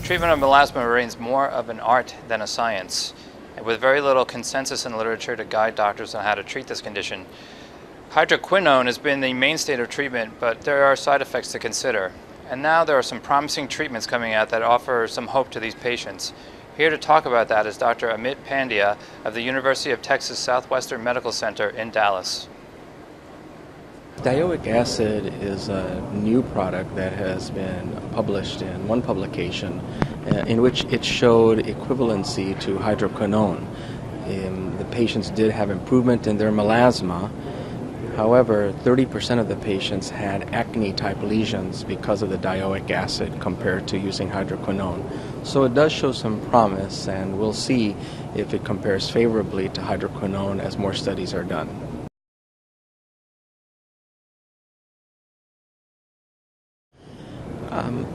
Treatment of melasma remains more of an art than a science, with very little consensus in the literature to guide doctors on how to treat this condition. Hydroquinone has been the mainstay of treatment, but there are side effects to consider. And now there are some promising treatments coming out that offer some hope to these patients. Here to talk about that is Dr. Amit Pandya of the University of Texas Southwestern Medical Center in Dallas. Dioic acid is a new product that has been published in one publication in which it showed equivalency to hydroquinone. The patients did have improvement in their melasma. However, 30% of the patients had acne-type lesions because of the dioic acid compared to using hydroquinone. So it does show some promise, and we'll see if it compares favorably to hydroquinone as more studies are done.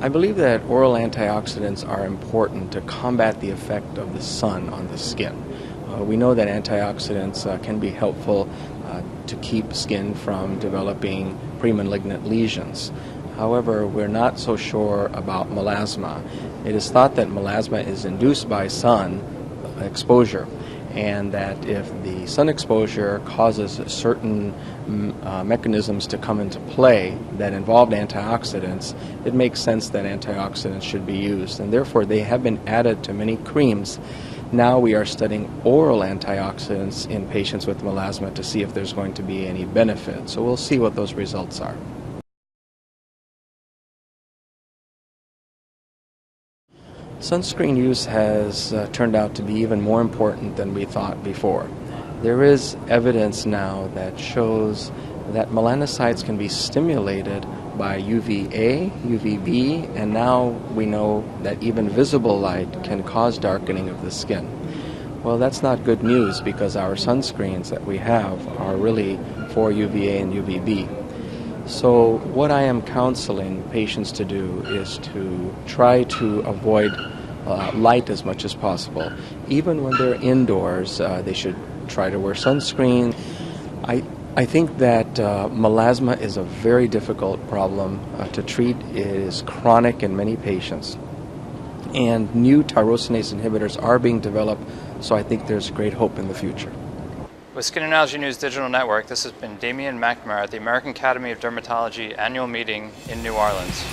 I believe that oral antioxidants are important to combat the effect of the sun on the skin. We know that antioxidants can be helpful to keep skin from developing premalignant lesions. However, we're not so sure about melasma. It is thought that melasma is induced by sun exposure, and that if the sun exposure causes certain mechanisms to come into play that involve antioxidants, it makes sense that antioxidants should be used, and therefore they have been added to many creams. Now we are studying oral antioxidants in patients with melasma to see if there's going to be any benefit. So we'll see what those results are. Sunscreen use has turned out to be even more important than we thought before. There is evidence now that shows that melanocytes can be stimulated by UVA, UVB, and now we know that even visible light can cause darkening of the skin. Well, that's not good news because our sunscreens that we have are really for UVA and UVB. So what I am counseling patients to do is to try to avoid light as much as possible. Even when they're indoors, they should try to wear sunscreen. I think that melasma is a very difficult problem to treat. It is chronic in many patients. And new tyrosinase inhibitors are being developed, so I think there's great hope in the future. With Skin and Allergy News Digital Network, this has been Damian McNamara at the American Academy of Dermatology annual meeting in New Orleans.